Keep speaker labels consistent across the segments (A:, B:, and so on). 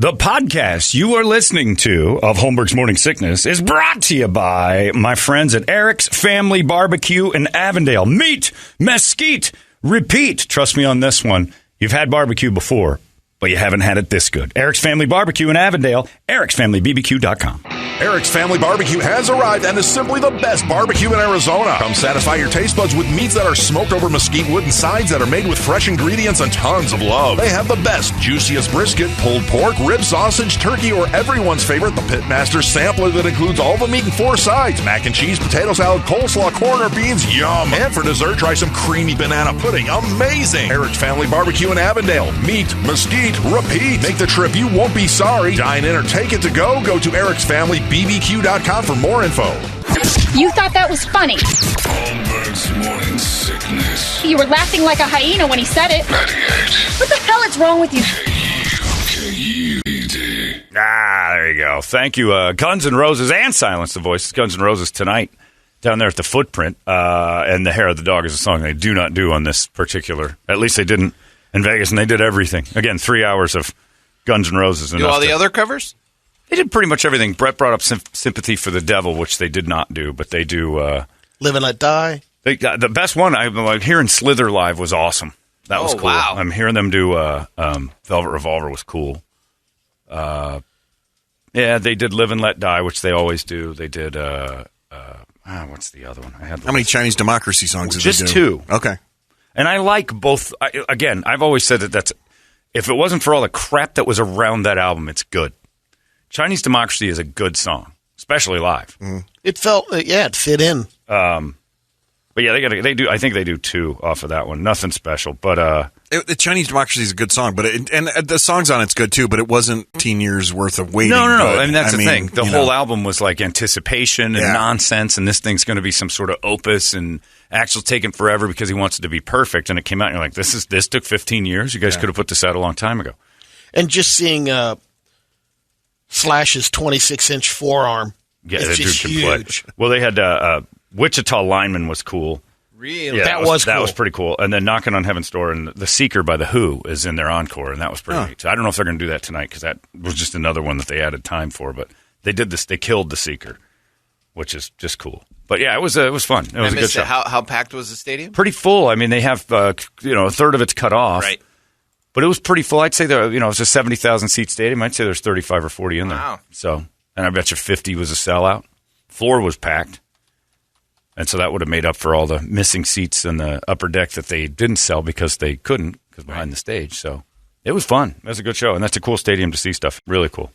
A: The podcast you are listening to of Holmberg's Morning Sickness is brought to you by my friends at Eric's Family Barbecue in Avondale. Meat, mesquite, repeat. Trust me on this one. You've had barbecue before, but you haven't had it this good. Eric's Family Barbecue in Avondale, ericsfamilybbq.com.
B: Eric's Family Barbecue has arrived and is simply the best barbecue in Arizona. Come satisfy your taste buds with meats that are smoked over mesquite wood and sides that are made with fresh ingredients and tons of love. They have the best, juiciest brisket, pulled pork, rib sausage, turkey, or everyone's favorite, the Pitmaster Sampler that includes all the meat and 4 sides, mac and cheese, potato salad, coleslaw, corn, or beans, yum. And for dessert, try some creamy banana pudding, amazing. Eric's Family Barbecue in Avondale. Meat, mesquite, repeat. Make the trip, you won't be sorry. Dine in or take it to go. Go to ericsfamilybbq.com for more info.
C: You thought that was funny.
D: Holmberg's Morning Sickness.
C: You were laughing like a hyena when he said it.
D: 98.
C: What the hell is wrong with you?
D: K-U-K-U-E-D.
A: There you go. Thank you, Guns N' Roses and Silence the Voices. Guns N' Roses tonight down there at the Footprint. And The Hair of the Dog is a song they do not do on this particular. At least they didn't in Vegas, and they did everything. Again, 3 hours of Guns N' Roses.
E: Do all the other covers?
A: They did pretty much everything. Brett brought up Sympathy for the Devil, which they did not do, but they do.
F: Live and Let Die.
A: They got the best one. I'm like hearing Slither live was awesome. That was cool.
E: Wow.
A: I'm hearing them do Velvet Revolver was cool. Yeah, they did Live and Let Die, which they always do. They did. What's the other one? I had.
F: How many Chinese Democracy songs did
A: just
F: they do?
A: 2.
F: Okay.
A: And I like both. Again, I've always said that's if it wasn't for all the crap that was around that album, it's good. Chinese Democracy is a good song, especially live.
F: Mm. It felt, it fit in.
A: But yeah, they do. I think they do 2 off of that one. Nothing special, but
F: The Chinese Democracy is a good song, but the songs on it's good too. But it wasn't 10 years worth of waiting.
A: No.
F: Good.
A: I mean, that's the thing. The whole album was like anticipation and nonsense, and this thing's going to be some sort of opus. And Axl's taking forever because he wants it to be perfect, and it came out. And you're like, this took 15 years. You guys could have put this out a long time ago.
F: And just seeing Slash's 26-inch forearm, it's just huge.
A: Well, they had Wichita Lineman was cool.
E: Really?
A: Yeah,
F: that was cool.
A: That was pretty cool. And then Knocking on Heaven's Door and The Seeker by The Who is in their encore, and that was pretty neat. So I don't know if they're going to do that tonight because that was just another one that they added time for. But they did this. They killed The Seeker, which is just cool. But yeah, it was fun. It was a good show.
E: How packed was the stadium?
A: Pretty full. I mean, they have a third of it's cut off.
E: Right.
A: But it was pretty full. I'd say it's a 70,000 seat stadium. I'd say there's 35 or 40 in there.
E: Wow.
A: So, and I bet you 50 was a sellout. Floor was packed. And so that would have made up for all the missing seats in the upper deck that they didn't sell because they couldn't because behind the stage. So it was fun. It was a good show. And that's a cool stadium to see stuff. Really cool.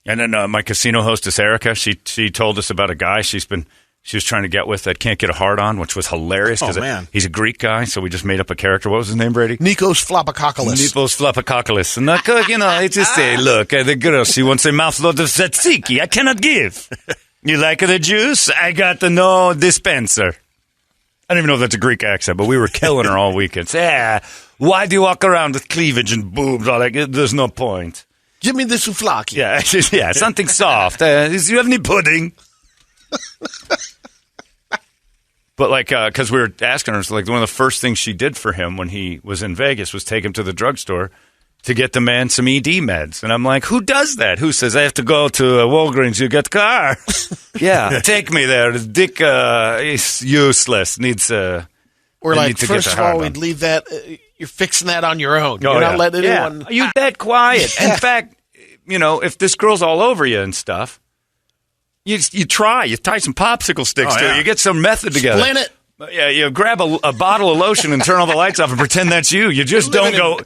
A: And then my casino hostess, Erica, she told us about a guy she was trying to get with that can't get a hard on, which was hilarious because he's a Greek guy. So we just made up a character. What was his name, Brady?
F: Nikos Flapakakalis.
A: Nikos Flapakakalis. And I just say, look, the girl, she wants a mouthload of tzatziki. I cannot give. You like the juice? I got the no dispenser. I don't even know if that's a Greek accent, but we were killing her all weekend. Why do you walk around with cleavage and boobs? All like, there's no point.
F: Give me the souvlaki.
A: Yeah, something soft. Do you have any pudding? But because we were asking her, one of the first things she did for him when he was in Vegas was take him to the drugstore to get the man some ED meds. And I'm like, who does that? Who says, I have to go to Walgreens, you get car? Yeah, take me there. The dick is useless. Needs Or
F: first of all, we'd leave that. You're fixing that on your own. You're not letting anyone.
A: Are you that quiet? In fact, if this girl's all over you and stuff, you try. You tie some popsicle sticks to it. You get some method together.
F: Explain it.
A: Yeah, you grab a bottle of lotion and turn all the lights off and pretend that's you. You just don't go.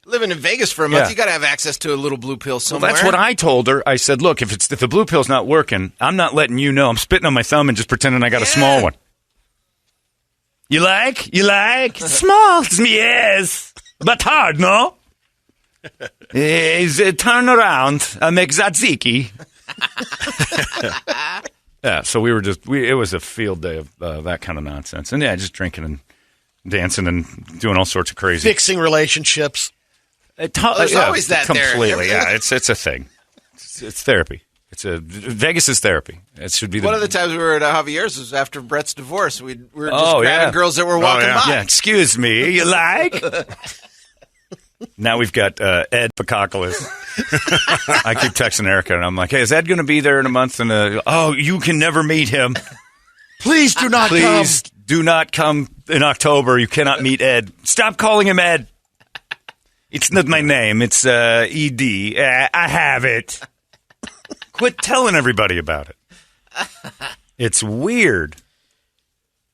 E: Living in Vegas for a month, you got to have access to a little blue pill somewhere.
A: Well, that's what I told her. I said, look, if the blue pill's not working, I'm not letting you know. I'm spitting on my thumb and just pretending I got a small one. You like? Small? Yes. But hard, no? Turn around. I'll make tzatziki. Yeah, so it was a field day of that kind of nonsense. And just drinking and dancing and doing all sorts of crazy.
F: Fixing relationships.
E: There's always that
A: completely,
E: there.
A: Yeah, it's a thing. It's therapy. Vegas is therapy. It should be.
E: One of the times we were at Javier's was after Brett's divorce. We were just grabbing girls that were walking by.
A: Yeah, excuse me, you like? Now we've got Ed Pacocalus. I keep texting Erica, and I'm like, hey, is Ed going to be there in a month? And you can never meet him.
G: Please do not come.
A: Please do not come in October. You cannot meet Ed. Stop calling him Ed. It's not my name. It's ED. I have it. Quit telling everybody about it. It's weird.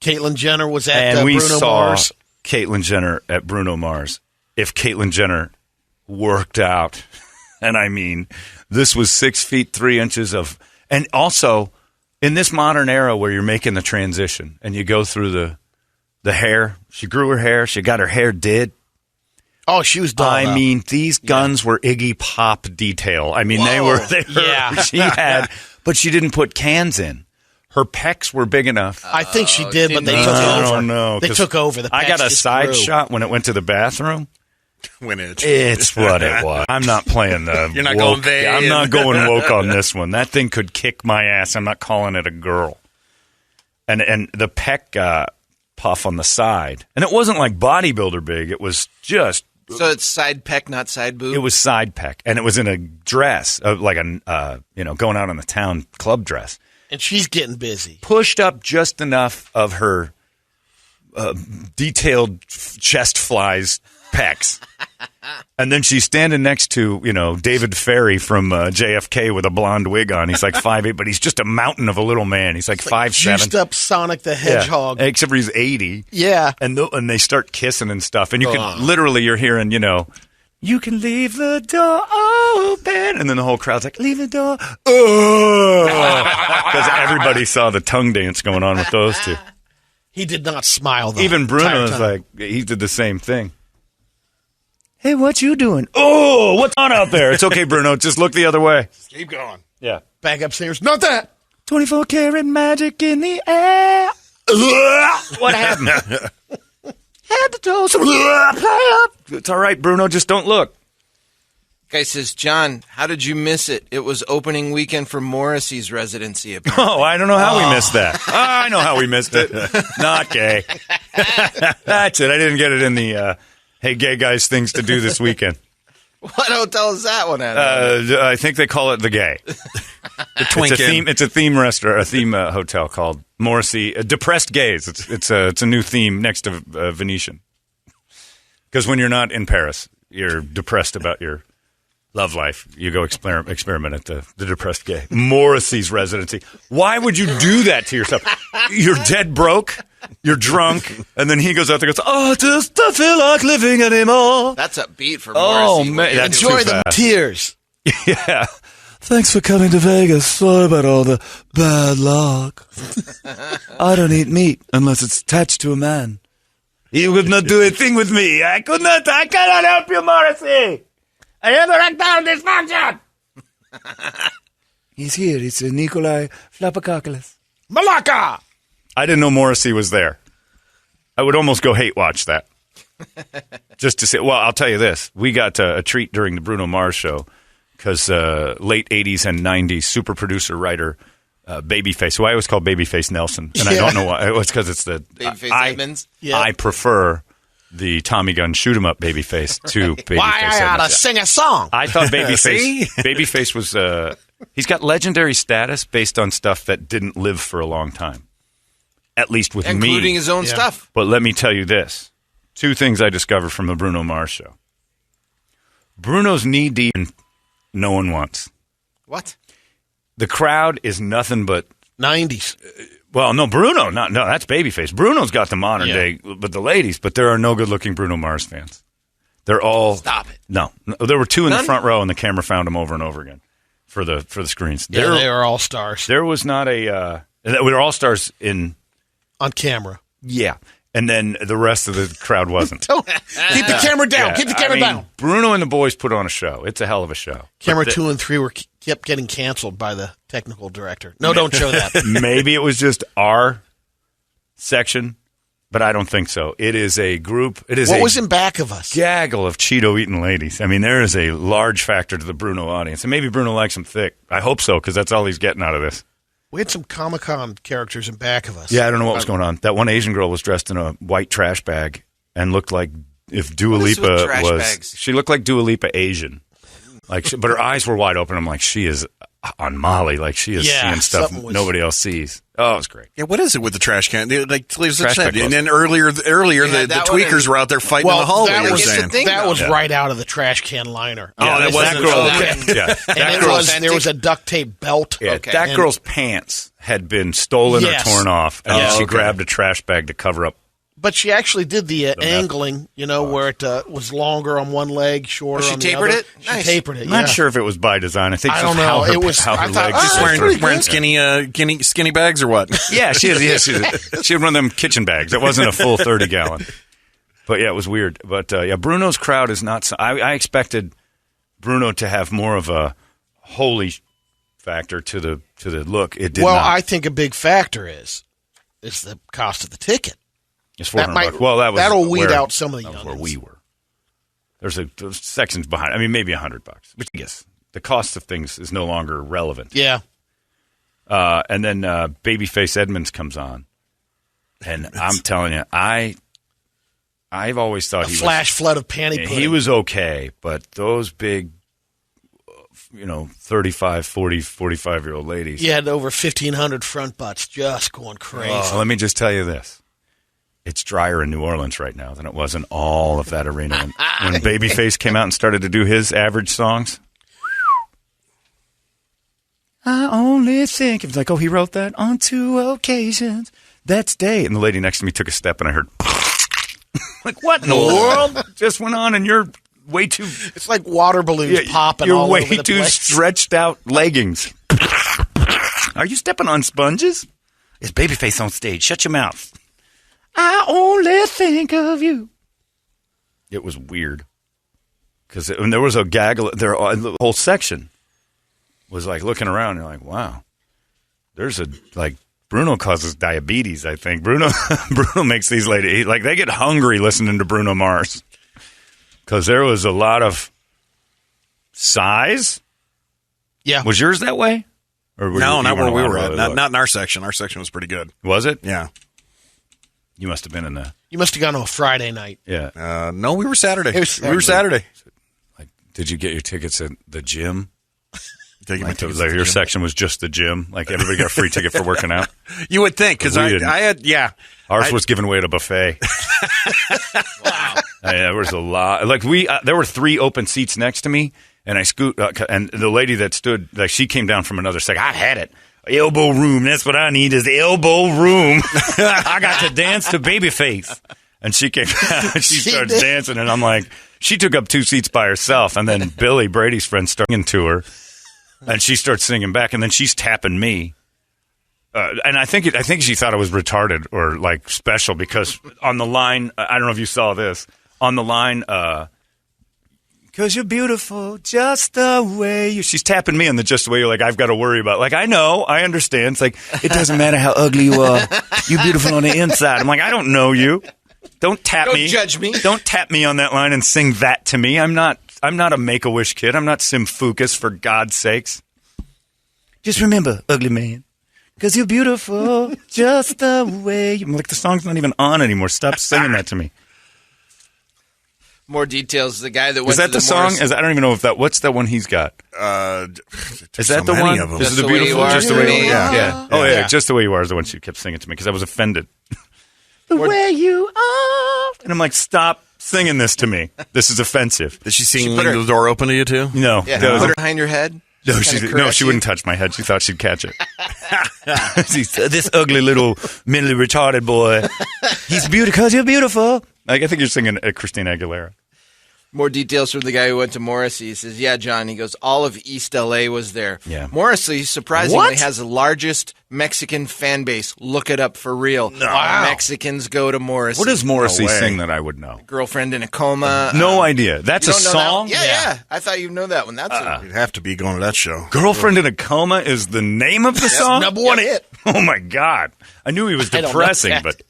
G: Caitlyn Jenner was at
A: and we
G: Bruno
A: saw
G: Mars.
A: Caitlyn Jenner at Bruno Mars. If Caitlyn Jenner worked out, and I mean, this was 6 feet 3 inches of, and also in this modern era where you're making the transition and you go through the hair. She grew her hair. She got her hair did.
G: Oh, she was done.
A: I mean, these guns were Iggy Pop detail. I mean, they were.
G: Yeah.
A: She had, but she didn't put cans in. Her pecs were big enough.
G: I think she did, but they took over.
A: I don't know.
G: They took over.
A: I got a side shot when it went to the bathroom. It's what it was. I'm not playing the
F: You're not
A: woke.
F: going there.
A: I'm not going woke on this one. That thing could kick my ass. I'm not calling it a girl. And the pec puff on the side. And it wasn't like bodybuilder big. It was just...
E: So it's side pec, not side boob?
A: It was side pec. And it was in a dress, like a going out on the town club dress.
G: And she's getting busy.
A: Pushed up just enough of her detailed chest flies pecs. And then she's standing next to, David Ferry from JFK with a blonde wig on. He's like 5'8", but he's just a mountain of a little man. He's like 5'7".
G: Juiced up Sonic the Hedgehog.
A: Yeah. Except for he's 80.
G: Yeah.
A: And they start kissing and stuff. And you can literally, you're hearing, you can leave the door open. And then the whole crowd's like, leave the door. Because everybody saw the tongue dance going on with those two.
G: He did not smile, though.
A: Even Bruno was like, he did the same thing. Hey, what you doing? Oh, what's on out there? It's okay, Bruno. Just look the other way.
F: Keep going.
A: Yeah.
G: Back upstairs. Not that.
A: 24 karat magic in the air. What happened? Head to toe. Play up. It's all right, Bruno. Just don't look.
E: Guy says, John, how did you miss it? It was opening weekend for Morissey's Residency. Apparently.
A: Oh, I don't know how we missed that. I know how we missed it. Not gay. That's it. I didn't get it in the... hey, gay guys, things to do this weekend.
E: What hotel is that one at?
A: I think they call it the Gay.
F: The Twinkin.
A: It's a theme restaurant, a theme hotel called Morissey. Depressed Gays. It's a new theme next to Venetian. Because when you're not in Paris, you're depressed about your love life. You go experiment at the Depressed Gay. Morissey's Residency. Why would you do that to yourself? You're dead broke. You're drunk, and then he goes out there and goes, oh, just don't feel like living anymore.
E: That's a beat for
A: Oh,
E: Morissey.
A: man. That's
G: Enjoy
A: too
G: the
A: fast.
G: tears.
A: Yeah. Thanks for coming to Vegas. Sorry about all the bad luck. I don't eat meat unless it's attached to a man. He would not do a thing with me. I cannot help you, Morissey. I have erectile dysfunction. He's here. It's Nikolai Flapacocalus.
G: Malacca!
A: I didn't know Morissey was there. I would almost go hate watch that. Just to say, well, I'll tell you this. We got a treat during the Bruno Mars show because late 80s and 90s super producer, writer, Babyface, who I always call Babyface Nelson. And I don't know why. It's because it's the...
E: Babyface Edmonds?
G: Yeah.
A: I prefer the Tommy Gun shoot 'em up Babyface to Babyface
G: Why I gotta
A: Edmonds.
G: sing a song?
A: I thought Babyface was... he's got legendary status based on stuff that didn't live for a long time. At least with me.
E: Including his own stuff.
A: But let me tell you this. 2 things I discovered from the Bruno Mars show. Bruno's knee-deep and no one wants.
E: What?
A: The crowd is nothing but...
G: 90s.
A: Well, no, Bruno. No, that's Babyface. Bruno's got the modern day, but the ladies. But there are no good-looking Bruno Mars fans. They're all...
E: Stop it.
A: No. There were 2 in
E: None?
A: the front row, and the camera found them over and over again for the screens.
G: Yeah, they are all stars.
A: There was not a... we were all stars in...
G: On camera.
A: Yeah. And then the rest of the crowd wasn't.
G: Keep the camera down.
A: Yeah,
G: Keep the camera down.
A: Bruno and the boys put on a show. It's a hell of a show.
G: Camera
A: But
G: 2 and 3 kept getting canceled by the technical director. No, don't show that.
A: maybe it was just our section, but I don't think so. It is a group. It is
G: What
A: a
G: was in back of us?
A: gaggle of Cheeto-eating ladies. I mean, there is a large factor to the Bruno audience. And maybe Bruno likes them thick. I hope so, because that's all he's getting out of this.
G: We had some Comic-Con characters in back of us.
A: Yeah, I don't know what was going on. That one Asian girl was dressed in a white trash bag and looked like if Dua
E: What is with
A: Lipa
E: trash
A: was.
E: bags?
A: She looked like Dua Lipa Asian. But her eyes were wide open. I'm like, she is on Molly. Like, she is
G: Yeah,
A: seeing stuff
G: something was-
A: nobody else sees. Oh, it was great.
F: Yeah, what is it with the trash can? Like Lisa
A: Trash
F: said,
A: bag
F: and then earlier
E: Yeah,
F: the
E: that
F: tweakers
E: one-
F: were out there fighting in the hallway.
G: that
F: You were
G: was,
F: saying.
G: that was
A: Yeah.
G: right out of the trash can liner.
F: Oh, that wasn't
A: that girl.
E: okay.
A: Yeah,
G: And
A: that
G: it
A: girl.
G: was, there was a duct tape belt.
A: Yeah,
E: Okay.
A: that
G: And-
A: girl's pants had been stolen
G: Yes.
A: or torn off, and
G: Yeah.
A: she
F: Okay.
A: grabbed a trash bag to cover up.
G: But she actually did the
A: meth.
G: angling, where it was longer on one leg, shorter
E: Oh, she
G: on the
E: tapered
G: other.
E: it?
G: She
E: Nice.
G: tapered it,
A: I'm not
G: yeah.
A: sure if it was by design. I think
G: I
A: it's
G: don't
A: just
G: know.
A: how her,
G: It was-
A: how her
G: I thought,
A: legs.
G: oh,
F: Just
G: pretty
F: wearing
G: good.
F: skinny bags or what?
A: Yeah, she had one of them kitchen bags. It wasn't a full 30-gallon. But yeah, it was weird. But yeah, Bruno's crowd is not. I expected Bruno to have more of a holy factor to the look. It did
G: Well,
A: not.
G: I think a big factor is the cost of the ticket.
A: It's
G: that
A: $400.
G: might-
A: Well,
G: that'll weed out some of the
A: that was where
G: youngins.
A: we were. There's sections behind. I mean, maybe $100. But yes, the cost of things is no longer relevant.
G: Yeah.
A: And then Babyface Edmonds comes on, and I'm telling you, I've always thought he
G: Flash flood of panty
A: was
G: pudding.
A: he was okay, but those big, 35, 40, 45-year-old ladies.
G: You had over 1,500 front butts just going crazy.
A: So let me just tell you this. It's drier in New Orleans right now than it was in all of that arena. When Babyface came out and started to do his average songs, I only think, it was like, oh, he wrote that on 2 occasions. That's day. And the lady next to me took a step and I heard, like, what in the world just went on and you're way too...
G: It's like water balloons popping
A: you're
G: all
A: way
G: over the
A: too
G: place.
A: stretched out leggings. Are you stepping on sponges? It's Babyface on stage. Shut your mouth. I only think of you. It was weird. Because there was a gaggle, the whole section was like looking around and you're like, wow. There's Bruno causes diabetes, I think. Bruno makes these ladies, they get hungry listening to Bruno Mars. Because there was a lot of size.
G: Yeah.
A: Was yours that way? Or
F: No, not where we were at.
A: Not,
F: Not in our section. Our section was pretty good.
A: was it?
F: Yeah.
A: You must have been in the...
G: You must have gone on a Friday night.
A: Yeah.
F: No, we were Saturday.
G: It was
F: We were Saturday.
A: Did you get your tickets at the gym?
F: Taking my tickets
A: Like
F: to the
A: your
F: gym.
A: section was just the gym? Like everybody got a free ticket for working out?
F: You would think, because
A: We
F: I
A: didn't.
F: had, yeah.
A: Ours was given away at a buffet. Wow. There was a lot. There were 3 open seats next to me, and and the lady that stood, she came down from another section. I had it. Elbow room. That's what I need is elbow room. I got to dance to Babyface. And she came out, she starts
G: did.
A: dancing, and I'm like, she took up 2 seats by herself, and then Billy, Brady's friend, started singing to her, and she starts singing back, and then she's tapping me. And I think she thought I was retarded or special because on the line, I don't know if you saw this, on the line, because you're beautiful just the way you. She's tapping me on the just the way you're I've got to worry about. I know, I understand. It's it doesn't matter how ugly you are. You're beautiful on the inside. I'm like, I don't know you. Don't tap
E: Don't
A: me.
E: judge me.
A: Don't tap me on that line and sing that to me. I'm not a Make-A-Wish kid. I'm not Sim Fucus, for God's sakes. Just remember, ugly man, because you're beautiful just the way you. I'm like, the song's not even on anymore. Stop singing that to me.
E: More details. The guy that went
A: Is that
E: to
A: the song?
E: Morissey-
A: I don't even know if that. What's the one he's got? Is that the one?
F: Of them.
A: Is
E: Just
A: it
E: the
A: the
E: way
A: beautiful?
E: you are
A: Just the way
E: to
A: you
E: me.
A: are.
F: Yeah.
A: Oh yeah,
G: Yeah.
A: just the way you are is the one she kept singing to me because I was offended. The way you are, and I'm like, stop singing this to me. This is offensive.
F: Did she sing
E: put her-
F: the door open to you, too?
A: No,
E: Yeah,
A: no,
E: put her behind your head.
A: no,
E: Kinda caress
A: she
E: you.
A: wouldn't touch my head. She thought she'd catch it. She's, this ugly little mentally retarded boy. He's beautiful because you're beautiful. I think you're singing Christina Aguilera.
E: More details from the guy who went to Morissey. He says, yeah, John. He goes, all of East L.A. was there.
A: Yeah.
E: Morissey, surprisingly,
A: What?
E: has the largest Mexican fan base. Look it up for real.
A: Wow.
E: Mexicans go to Morissey.
A: What does Morrissey
F: way.
A: sing that I would know?
E: Girlfriend in a Coma.
A: No idea. That's
E: You
A: a
E: don't know that
A: song?
E: one? Yeah. I thought you'd know that one. That's
F: You'd have to be going to that show.
A: Girlfriend in a Coma is the name of the song?
G: Number one hit.
A: Oh, my God. I knew he was
G: I don't know
A: depressing,
G: that.
A: but...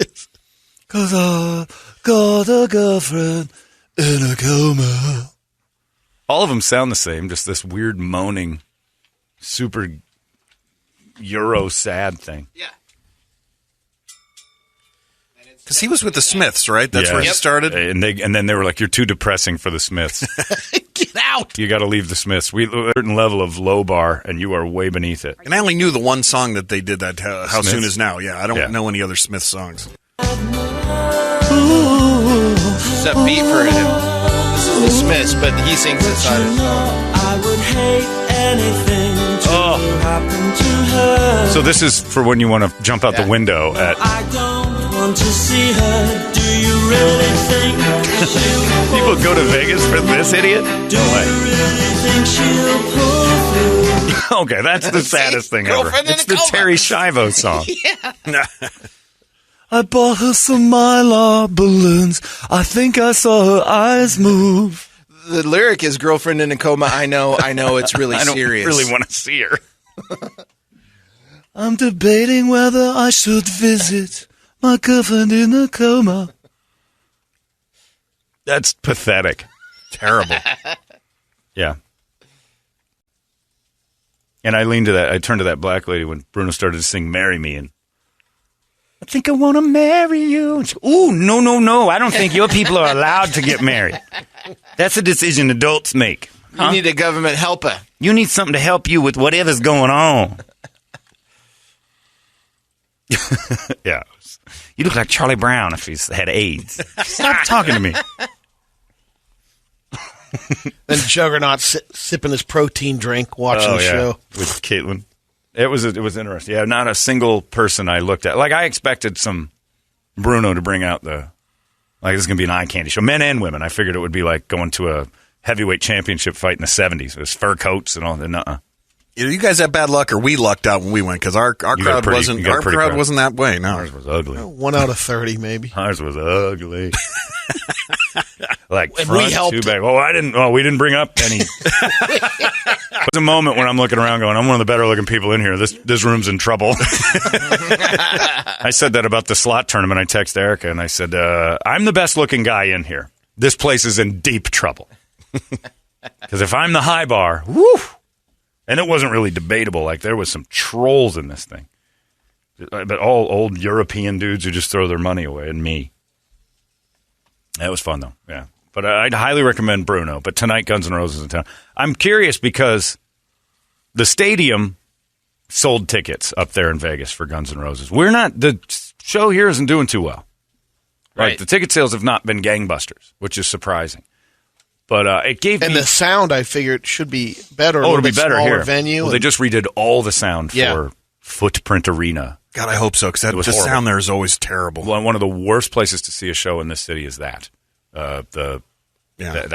A: Because I got a girlfriend in a coma. All of them sound the same, just this weird moaning, super Euro sad thing.
E: Yeah.
F: Because he was with the Smiths, right? That's where he started.
A: And then they were like, "You're too depressing for the Smiths.
G: Get out!
A: You got to leave the Smiths. We a certain level of low bar, and you are way beneath it."
F: And I only knew the one song that they did. That How
A: Smiths?
F: Soon Is Now. Yeah, I don't know any other Smith songs.
E: It's a beat for him. This is the Smiths, but he sings inside his song.
H: I would hate anything to happen to her.
A: So this is for when you want to jump out the window at.
H: I don't want to see her. Do you really think she'll
A: People go to Vegas for this idiot?
H: Do you really think she'll pull through?
A: Okay, that's the saddest thing ever.
E: Girlfriend in
A: It's
E: a
A: the
E: coma.
A: Terry Schiavo song. I bought her some Mylar balloons. I think I saw her eyes move.
E: The lyric is "Girlfriend in a coma." I know. It's really
A: I don't
E: serious.
A: really want to see her. I'm debating whether I should visit my girlfriend in a coma. That's pathetic.
F: Terrible.
A: Yeah. And I leaned to that. I turned to that black lady when Bruno started to sing "Marry Me," and I think I want to marry you. And she, ooh, no. I don't think your people are allowed to get married. That's a decision adults make.
E: You need a government helper.
A: You need something to help you with whatever's going on. Yeah. You look like Charlie Brown if he's had AIDS. Stop talking to me.
G: Then Juggernaut sipping his protein drink, watching the show.
A: With Caitlin. It was interesting. Yeah, not a single person I looked at. Like, I expected some Bruno to bring out this is going to be an eye candy show. Men and women. I figured it would be like going to a heavyweight championship fight in the 70s. It was fur coats and all that. Nuh-uh.
F: You guys had bad luck, or we lucked out when we went, because our crowd wasn't that way. No,
A: ours was ugly.
G: 1 out of 30, maybe.
A: Ours was ugly. Like
G: And
A: front,
G: we helped.
A: two back. We didn't bring up any. There's a moment when I'm looking around going, I'm one of the better looking people in here. This room's in trouble. I said that about the slot tournament. I texted Erica and I said, I'm the best looking guy in here. This place is in deep trouble. Because if I'm the high bar, woo! And it wasn't really debatable. Like, there was some trolls in this thing. But all old European dudes who just throw their money away, and me. That was fun, though. Yeah. But I'd highly recommend Bruno. But tonight, Guns N' Roses in town. I'm curious because the stadium sold tickets up there in Vegas for Guns N' Roses. The show here isn't doing too well. Right. The ticket sales have not been gangbusters, which is surprising. But it gave
G: And
A: me...
G: the sound, I figured, should be better.
A: it'll be better
G: smaller
A: here.
G: venue.
A: Well, they just redid all the sound for Footprint Arena.
F: God, I hope so, because the
A: horrible.
F: sound there is always terrible.
A: One of the worst places to see a show in this city is that. That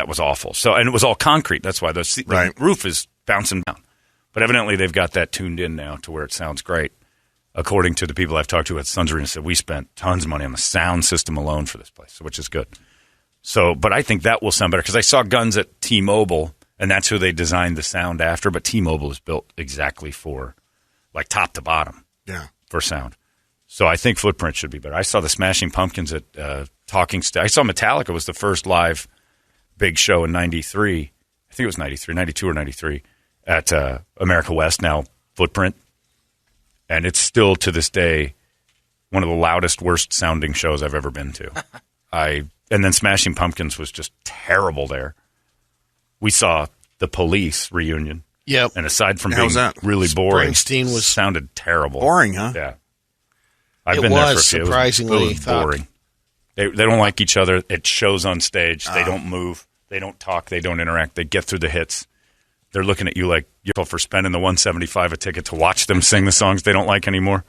A: was awful. So, and it was all concrete. That's why the roof is bouncing down. But evidently they've got that tuned in now to where it sounds great. According to the people I've talked to at Suns Arena, said we spent tons of money on the sound system alone for this place, which is good. So, but I think that will sound better because I saw Guns at T-Mobile, and that's who they designed the sound after. But T-Mobile is built exactly for, like, top to bottom for sound. So I think Footprint should be better. I saw the Smashing Pumpkins at Talking Stick. I saw Metallica was the first live big show in 93. I think it was 93, 92 or 93 at America West, now Footprint. And it's still, to this day, one of the loudest, worst sounding shows I've ever been to. And then Smashing Pumpkins was just terrible there. We saw the Police reunion.
G: Yep.
A: And aside from
F: How
A: being
F: was that?
A: really boring,
G: Springsteen
A: sounded terrible.
F: Boring, huh?
A: Yeah. I've
G: It
A: been there for a
G: was
A: few.
G: surprisingly
A: it was boring. They don't like each other. It shows on stage. They don't move. They don't talk. They don't interact. They get through the hits. They're looking at you like you're for spending the $175 a ticket to watch them sing the songs they don't like anymore.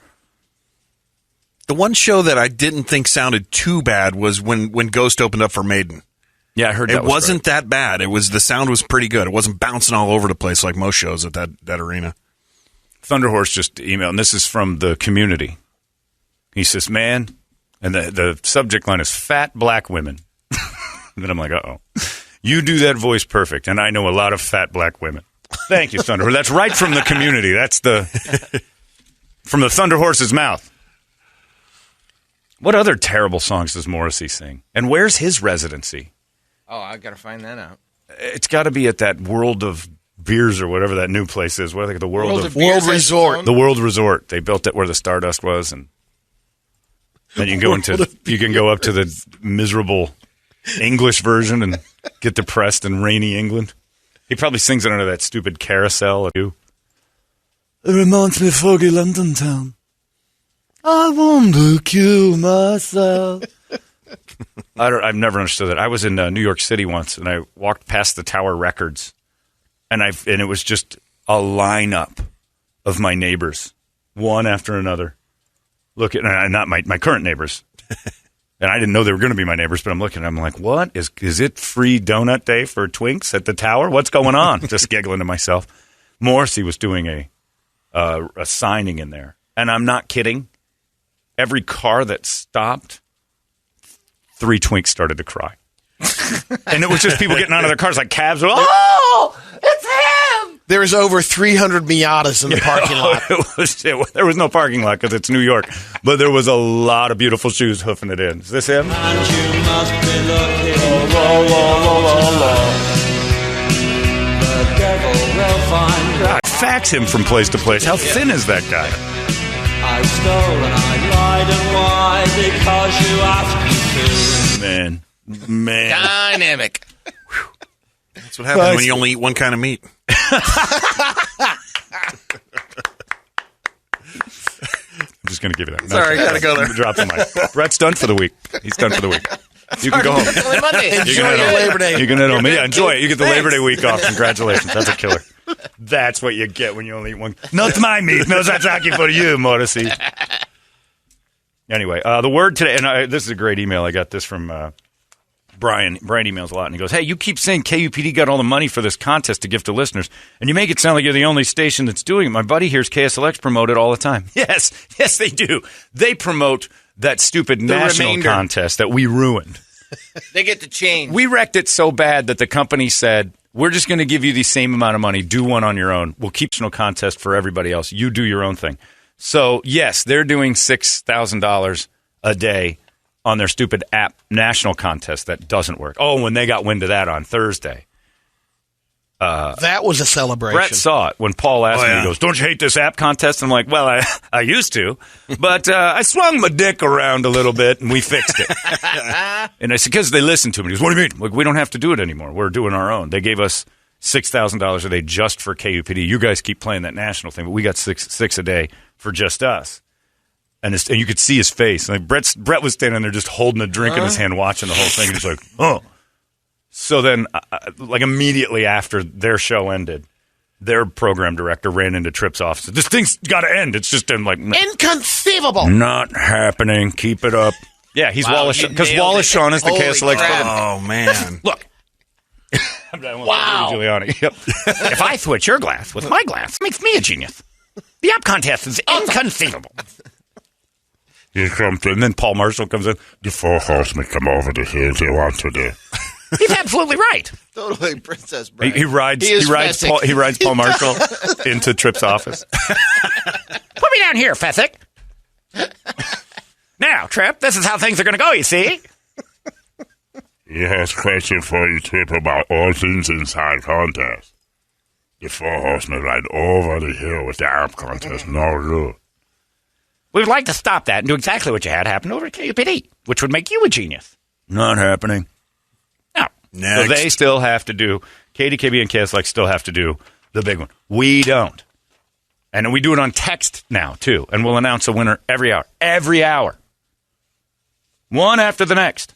F: The one show that I didn't think sounded too bad was when Ghost opened up for Maiden.
A: Yeah, I heard that
F: it wasn't that bad. The sound was pretty good. It wasn't bouncing all over the place like most shows at that arena.
A: Thunderhorse just emailed, and this is from the community. He says, man, and the subject line is fat black women. And then I'm like, uh-oh. You do that voice perfect, and I know a lot of fat black women. Thank you, Thunderhorse. That's right from the community. That's from the Thunderhorse's mouth. What other terrible songs does Morissey sing? And where's his residency?
E: Oh, I got to find that out.
A: It's got to be at that World of Beers or whatever that new place is. What are they? The World
E: Beers
G: Resort.
E: has
A: The World Resort. They built it where the Stardust was, and Then you can go up to the miserable English version and get depressed in rainy England. He probably sings it under that stupid carousel. It reminds me of foggy London town. I want to kill myself. I've never understood that. I was in New York City once, and I walked past the Tower Records, and it was just a lineup of my neighbors, one after another. Not my current neighbors, and I didn't know they were going to be my neighbors. But I'm looking, I'm like, what is it? Free donut day for Twinks at the Tower? What's going on? Just giggling to myself. Morissey was doing a signing in there, and I'm not kidding. Every car that stopped, 3 Twinks started to cry. And it was just people getting out of their cars like cabs. Oh, it's him!
G: There was over 300 Miatas in the parking lot.
A: There was no parking lot because it's New York. But there was a lot of beautiful shoes hoofing it in. Is this him?
H: And you must be looking. The devil will find.
A: God, fax him from place to place. How thin is that guy?
H: I stole and I lied, and why? Because you asked me to.
A: Man.
E: Dynamic.
F: That's what happens when you only eat one kind of meat.
A: I'm just going to give you that.
F: Sorry, gotta go there.
A: Drop the mic. Brett's done for the week. He's done for the week. You can go home.
E: Only Monday.
G: Enjoy your Labor Day.
A: You can head home. Yeah, enjoy it. You get the Labor Day week off. Congratulations. That's a killer. That's what you get when you only eat one. Not my meat. No Zatzaki for you, Morissey. Anyway, the word today, and this is a great email. I got this from Brian. Brian emails a lot, and he goes, hey, you keep saying KUPD got all the money for this contest to give to listeners, and you make it sound like you're the only station that's doing it. My buddy hears KSLX promote it all the time. Yes, they do. They promote that stupid national contest that we ruined.
E: They get to change.
A: We wrecked it so bad that the company said, we're just going to give you the same amount of money. Do one on your own. We'll keep national contest for everybody else. You do your own thing. So, yes, they're doing $6,000 a day on their stupid app national contest that doesn't work. Oh, when they got wind of that on Thursday.
G: That was a celebration.
A: Brett saw it when Paul asked me, he goes, don't you hate this app contest? I'm like, well, I used to, but I swung my dick around a little bit and we fixed it. And I said, because they listened to me. He goes, what do you mean? Like, we don't have to do it anymore. We're doing our own. They gave us $6,000 a day just for KUPD. You guys keep playing that national thing, but we got six a day for just us. And you could see his face. Like Brett was standing there just holding a drink in his hand, watching the whole thing. He's like, oh. So then, like immediately after their show ended, their program director ran into Tripp's office. This thing's got to end. It's just like
G: inconceivable.
A: Not happening. Keep it up. Yeah, he's Wallace because Wallace Shawn is the KSLX president.
F: Oh man!
A: Look, wow, Giuliani. Yep. If I switch your glass with my glass, it makes me a genius. The app contest is inconceivable. Here comes, and then Paul Marshall comes in. The 4 horsemen come over the hill. They want to do. He's absolutely right.
E: Totally, Princess Bride.
A: He rides Paul Marshall into Tripp's office. Put me down here, Fethick. Now, Tripp, this is how things are going to go, you see.
D: He has a question for you, Tripp, about all things inside contest. The 4 horsemen ride over the hill with the app contest. No rule.
A: We would like to stop that and do exactly what you had happen over at KUPD, which would make you a genius. Not happening. No.
F: Next.
A: So they still have to do, KDKB and KSLX still have to do the big one. We don't. And we do it on text now, too. And we'll announce a winner every hour. Every hour. One after the next.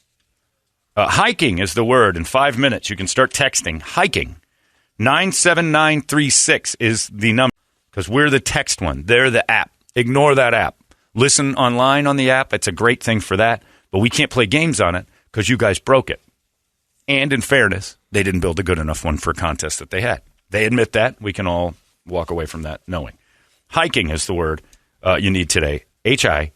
A: Hiking is the word. In 5 minutes, you can start texting. Hiking. 97936 is the number. Because we're the text one. They're the app. Ignore that app. Listen online on the app. It's a great thing for that. But we can't play games on it because you guys broke it. And in fairness, they didn't build a good enough one for a contest that they had. They admit that. We can all walk away from that knowing. Hiking is the word you need today. HIKING.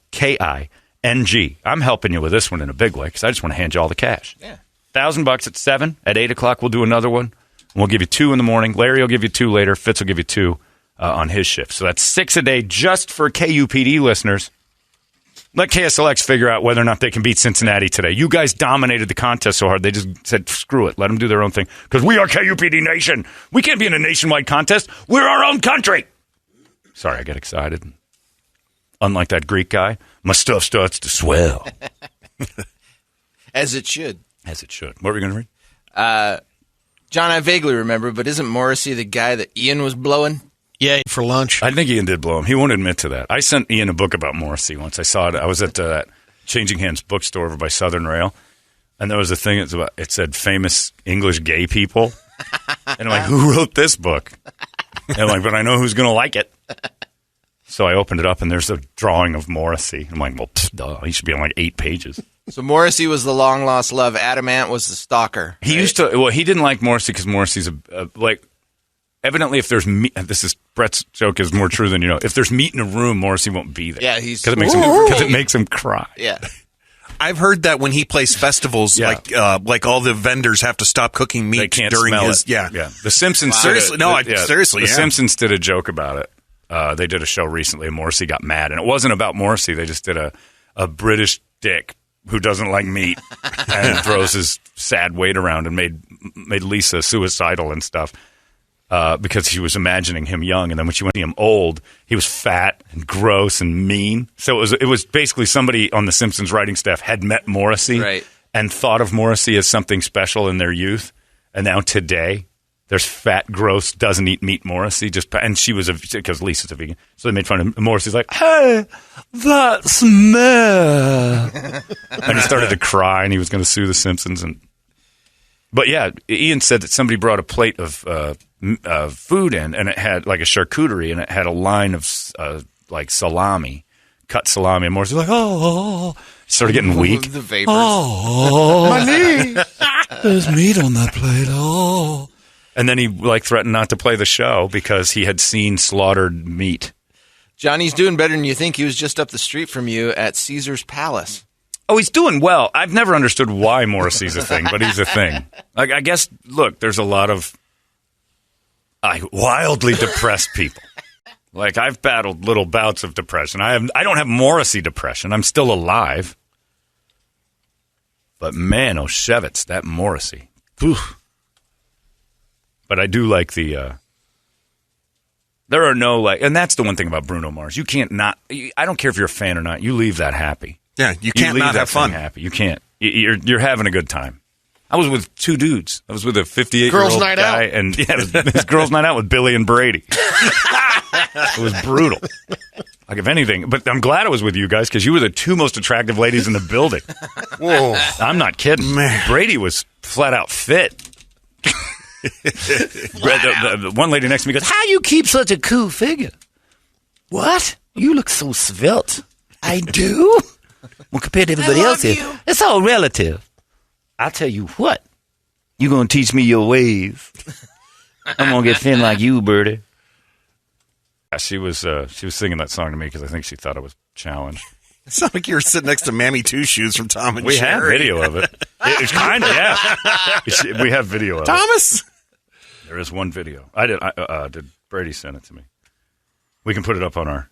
A: I'm helping you with this one in a big way because I just want to hand you all the cash.
E: Yeah.
A: $1,000 at 7. At 8 o'clock, we'll do another one. And we'll give you 2 in the morning. Larry will give you 2 later. Fitz will give you 2 on his shift. So that's 6 a day just for KUPD listeners. Let KSLX figure out whether or not they can beat Cincinnati today. You guys dominated the contest so hard, they just said, screw it. Let them do their own thing. Because we are KUPD Nation. We can't be in a nationwide contest. We're our own country. Sorry, I get excited. unlike that Greek guy, my stuff starts to swell.
E: As it should.
A: As it should. What were we going to read?
E: John, I vaguely remember, but isn't Morrissey the guy that Ian was blowing?
G: Yeah, for lunch.
A: I think Ian did blow him. He won't admit to that. I sent Ian a book about Morrissey once. I saw it. I was at that Changing Hands bookstore over by Southern Rail, and there was a thing. It said famous English gay people. And I'm like, who wrote this book? And I'm like, but I know who's going to like it. So I opened it up, and there's a drawing of Morrissey. I'm like, well, duh, he should be on like 8 pages.
E: So Morrissey was the long-lost love. Adam Ant was the stalker.
A: He used to. Well, he didn't like Morrissey because Morrissey's evidently, if there's meat, Brett's joke is more true than you know. If there's meat in a room, Morrissey won't be there.
E: Yeah,
A: because it makes him cry.
E: Yeah,
F: I've heard that when he plays festivals, like all the vendors have to stop cooking meat during his.
A: It. Yeah. The Simpsons.
F: Seriously, seriously,
A: the Simpsons did a joke about it. They did a show recently, and Morrissey got mad, and it wasn't about Morrissey. They just did a British dick who doesn't like meat and throws his sad weight around and made Lisa suicidal and stuff. Because she was imagining him young, and then when she went to him old, he was fat and gross and mean. So it was basically somebody on the Simpsons writing staff had met Morrissey and thought of Morrissey as something special in their youth, and now today there's fat, gross, doesn't eat meat Morrissey. And she was because Lisa's a vegan, so they made fun of Morrissey's like, hey, that smell, and he started to cry, and he was going to sue the Simpsons. But yeah, Ian said that somebody brought a plate of food in, and it had like a charcuterie, and it had a line of like salami, cut salami, and Morrissey's like, oh, started getting weak.
E: The vapors.
A: Oh, my knee. There's meat on that plate. Oh, and then he threatened not to play the show because he had seen slaughtered meat.
E: Johnny's doing better than you think. He was just up the street from you at Caesar's Palace.
A: Oh, he's doing well. I've never understood why Morrissey's a thing, but he's a thing. I guess, look, there's a lot of wildly depressed people. Like, I've battled little bouts of depression. I don't have Morrissey depression. I'm still alive. But man, Shevitz, that Morrissey. Whew. But I do like there are no, and that's the one thing about Bruno Mars. You can't not, I don't care if you're a fan or not, you leave that happy.
F: Yeah, you can't not have fun.
A: Happy. You can't. You're having a good time. I was with 2 dudes. I was with a 58-year-old guy, and his girls' night out with Billy and Brady. It was brutal. Like, if anything, but I'm glad I was with you guys because you were the 2 most attractive ladies in the building. Whoa, I'm not kidding. Man. Brady was flat out fit. The one lady next to me goes, "How you keep such a cool figure?" What? You look so svelte. I do. Well, compared to everybody else here, it's all relative. I'll tell you what. You gonna teach me your ways. I'm gonna get thin like you, Birdie. She was singing that song to me because I think she thought I was challenged.
F: It sounded like you were sitting next to Mammy Two Shoes from Tom and
A: Jerry. We
F: have
A: video of it. It's kind of, yeah. We have video of it.
F: Thomas?
A: There is one video. I did Brady send it to me. We can put it up on our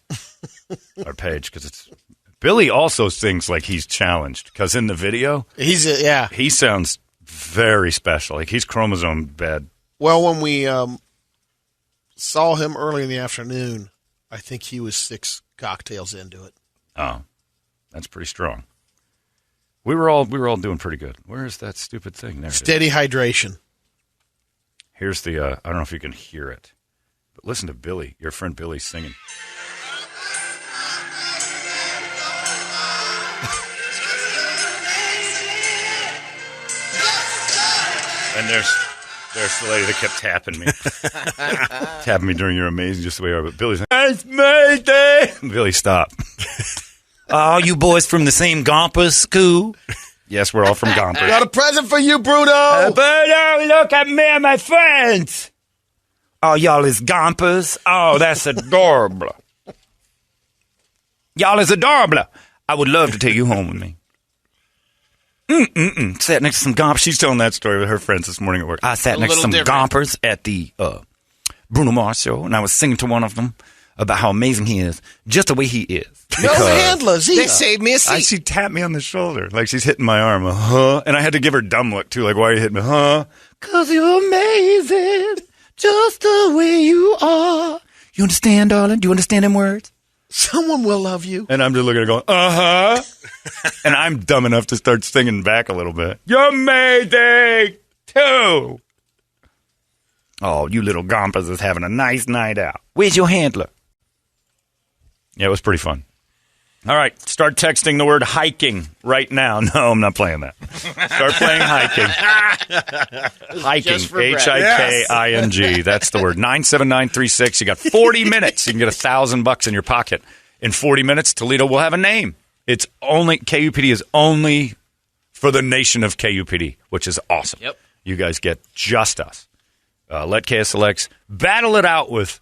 A: page because it's. Billy also sings like he's challenged because in the video, he sounds very special. Like he's chromosome bad.
G: Well, when we saw him early in the afternoon, I think he was 6 cocktails into it.
A: Oh, that's pretty strong. We were all doing pretty good. Where is that stupid thing there?
G: Steady hydration.
A: Here's the. I don't know if you can hear it, but listen to Billy, your friend Billy singing. And there's the lady that kept tapping me. Tapping me during your amazing, just the way you are. But Billy's like, it's Mayday! Billy, stop. Oh, you boys from the same Gompers school? Yes, we're all from Gompers.
G: Got a present for you, Bruno!
A: Bruno, look at me and my friends! Oh, y'all is Gompers? Oh, that's adorable. Y'all is adorable. I would love to take you home with me. Sat next to some Gompers. She's telling that story with her friends this morning at work. I sat next to some Gompers at the Bruno Mars show, and I was singing to one of them about how amazing he is, just the way he is.
G: No handlers either.
E: They saved me a seat.
A: She tapped me on the shoulder, like she's hitting my arm. And I had to give her dumb look, too, like, why are you hitting me? Because you're amazing, just the way you are. You understand, darling? Do you understand them words?
G: Someone will love you.
A: And I'm just looking at it going, uh-huh. And I'm dumb enough to start singing back a little bit. You're Mayday too. Oh, you little gompers is having a nice night out. Where's your handler? Yeah, it was pretty fun. All right, start texting the word hiking right now. No, I'm not playing that. Start playing hiking. Hiking, Hiking. That's the word. 97936. You got 40 minutes. You can get $1,000 in your pocket. In 40 minutes, Toledo will have a name. It's only, KUPD is only for the nation of KUPD, which is awesome.
E: Yep.
A: You guys get just us. Let KSLX battle it out with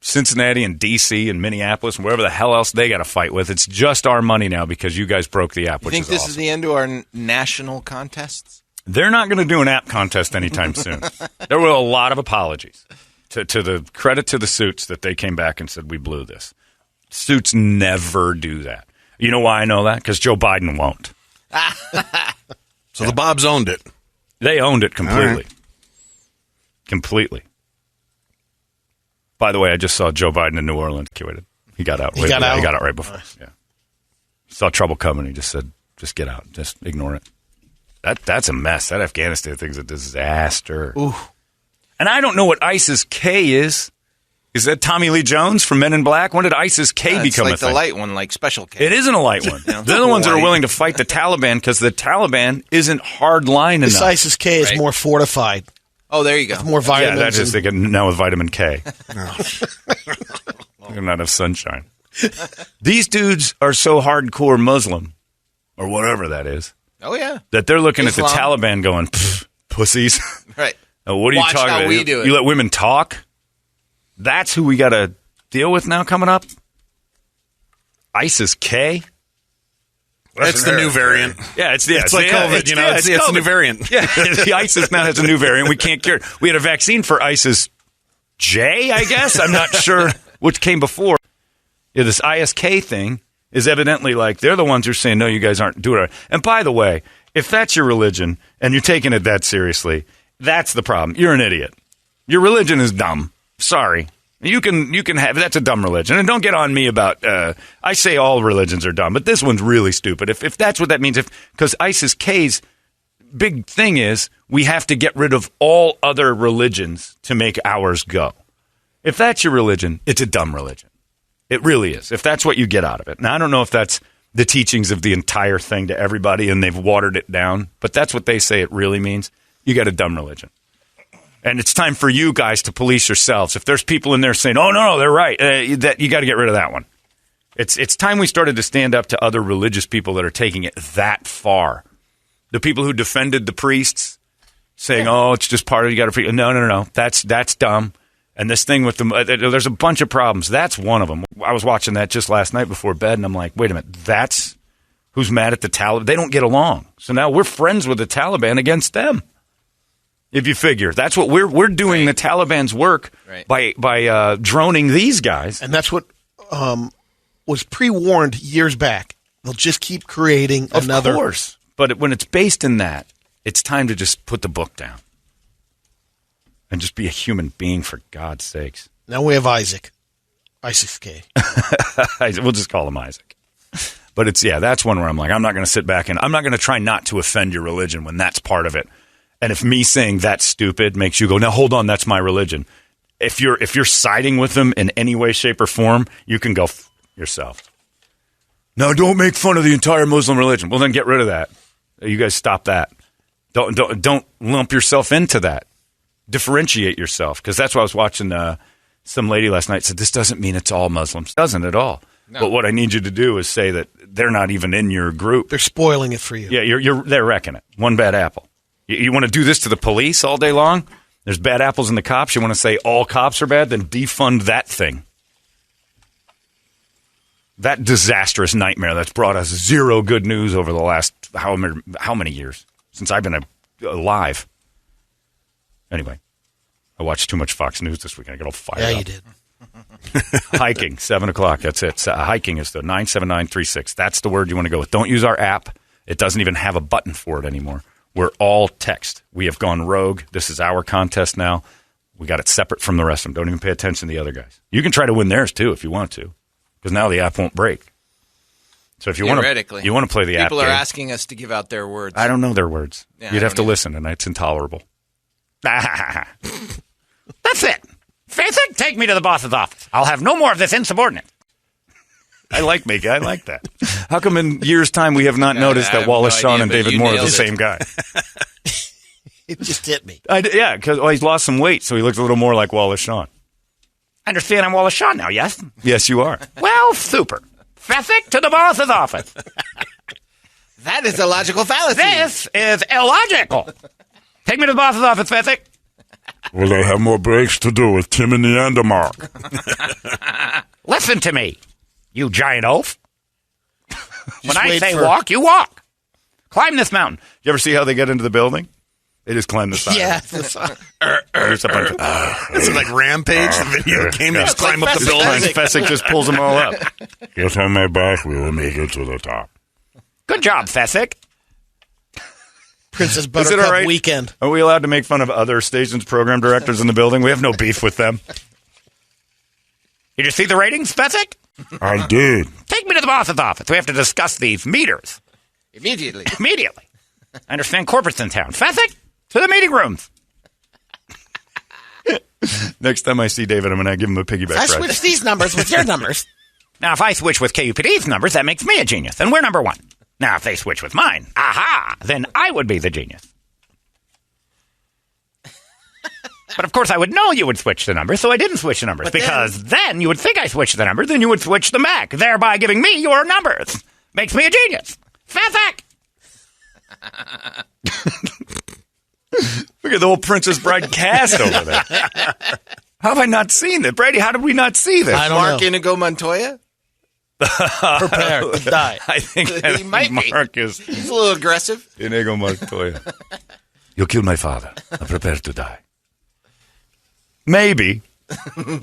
A: Cincinnati and D.C. and Minneapolis and wherever the hell else they got to fight with. It's just our money now because you guys broke the app, which is awesome.
E: You think this is the end to our national contests?
A: They're not going to do an app contest anytime soon. There were a lot of apologies. To the credit to the suits that they came back and said, we blew this. Suits never do that. You know why I know that? Because Joe Biden won't.
F: So the Bobs owned it.
A: They owned it completely. Completely. By the way, I just saw Joe Biden in New Orleans. He got out. He got out right before. Nice. Yeah. He saw trouble coming. He just said, just get out. Just ignore it. That's a mess. That Afghanistan thing's a disaster.
G: Ooh.
A: And I don't know what ISIS K is. Is that Tommy Lee Jones from Men in Black? When did ISIS K become a thing?
E: It's like the light one, like Special K.
A: It isn't a light one. They're the ones that are willing to fight the Taliban because the Taliban isn't hard line enough.
G: This ISIS K is more fortified.
E: Oh, there you go.
G: With more vitamins.
A: Yeah, that's just thinking now with vitamin K. Not have sunshine. These dudes are so hardcore Muslim, or whatever that is.
E: Oh, yeah.
A: That they're looking
E: Islam.
A: at the Taliban going, pussies.
E: Right.
A: What are you talking about?
E: We do it.
A: You let women talk? That's who we got to deal with now coming up? ISIS K?
F: That's the new variant.
A: Yeah, it's
F: like COVID. It's a new variant.
A: Yeah, the ISIS now has a new variant. We can't cure it. We had a vaccine for ISIS J, I guess. I'm not sure which came before. Yeah, this ISK thing is evidently like they're the ones who are saying, no, you guys aren't doing it. And by the way, if that's your religion and you're taking it that seriously, that's the problem. You're an idiot. Your religion is dumb. Sorry. You can have that's a dumb religion, and don't get on me about. I say all religions are dumb, but this one's really stupid. If that's what that means, because ISIS K's big thing is we have to get rid of all other religions to make ours go. If that's your religion, it's a dumb religion. It really is. If that's what you get out of it. Now I don't know if that's the teachings of the entire thing to everybody, and they've watered it down, but that's what they say it really means. You got a dumb religion. And it's time for you guys to police yourselves. If there's people in there saying, "Oh no, they're right," that you got to get rid of that one. It's time we started to stand up to other religious people that are taking it that far. The people who defended the priests, saying, "Oh, it's just part of you got to." No. That's dumb. And this thing with them, there's a bunch of problems. That's one of them. I was watching that just last night before bed, and I'm like, wait a minute, that's who's mad at the Taliban? They don't get along, so now we're friends with the Taliban against them. If you figure, that's what we're doing the Taliban's work by droning these guys.
G: And that's what was pre-warned years back. They'll just keep creating another.
A: Of course. But when it's based in that, it's time to just put the book down. And just be a human being, for God's sakes.
G: Now we have Isaac. ISIS K.
A: We'll just call him Isaac. But that's one where I'm like, I'm not going to sit back and I'm not going to try not to offend your religion when that's part of it. And if me saying that's stupid makes you go, now hold on, that's my religion. If you're siding with them in any way, shape, or form, you can go yourself. No, don't make fun of the entire Muslim religion. Well, then get rid of that. You guys stop that. Don't lump yourself into that. Differentiate yourself, because that's why I was watching some lady last night said this doesn't mean it's all Muslims. It doesn't at all. No. But what I need you to do is say that they're not even in your group.
G: They're spoiling it for you.
A: Yeah, they're wrecking it. One bad apple. You want to do this to the police all day long? There's bad apples in the cops. You want to say all cops are bad? Then defund that thing. That disastrous nightmare that's brought us zero good news over the last how many years since I've been alive. Anyway, I watched too much Fox News this weekend. I got all fired up.
G: Yeah, you did.
A: Hiking, 7 o'clock. That's it. Hiking is the 97936. That's the word you want to go with. Don't use our app. It doesn't even have a button for it anymore. We're all text. We have gone rogue. This is our contest now. We got it separate from the rest of them. Don't even pay attention to the other guys. You can try to win theirs, too, if you want to. because now the app won't break. So if you want to play the app
E: People are
A: game,
E: asking us to give out their words.
A: I don't know their words.
E: Yeah,
A: You'd have to listen, and it's intolerable. That's it. Basic, take me to the boss's office. I'll have no more of this insubordinate. I like that. How come in years' time we have not noticed that Wallace Shawn and David Moore are the same guy?
G: It just hit me.
A: Yeah, because he's lost some weight, so he looks a little more like Wallace Shawn. I understand I'm Wallace Shawn now, yes? Yes, you are. Well, super. Fethick to the boss's office.
E: That is a logical fallacy.
A: This is illogical. Take me to the boss's office, Fethick.
D: Well, I have more breaks to do with Tim and the Andermark.
A: Listen to me, you giant oaf. When I say walk, you walk. Climb this mountain. You ever see how they get into the building? They just climb the side.
G: Yeah.
F: It's like Rampage, the video game. They just climb up the building.
A: Fessick just pulls them all up.
D: Get on my back, we will make it to the top.
A: Good job, Fessick.
G: Princess Buttercup weekend.
A: Are we allowed to make fun of other stations' program directors in the building? We have no beef with them. Did you see the ratings, Fessick?
D: I did.
A: Take me to the boss's office. We have to discuss these meters.
E: Immediately.
A: I understand corporate's in town. Fessick, to the meeting rooms. Next time I see David, I'm going to give him a piggyback ride.
G: I switch these numbers with your numbers.
A: Now, if I switch with KUPD's numbers, that makes me a genius, and we're number one. Now, if they switch with mine, then I would be the genius. But, of course, I would know you would switch the numbers, so I didn't switch the numbers, because then you would think I switched the numbers, then you would switch them back, thereby giving me your numbers. Makes me a genius. Fessick! Look at the whole Princess Bride cast over there. How have I not seen this? Brady, how did we not see this?
G: I don't
E: Mark
G: know.
E: Inigo Montoya?
G: Prepare to die.
A: I think
E: He might be.
A: Mark is
E: He's a little aggressive.
A: Inigo Montoya. You'll kill my father. I'm prepared to die. Maybe. Yeah,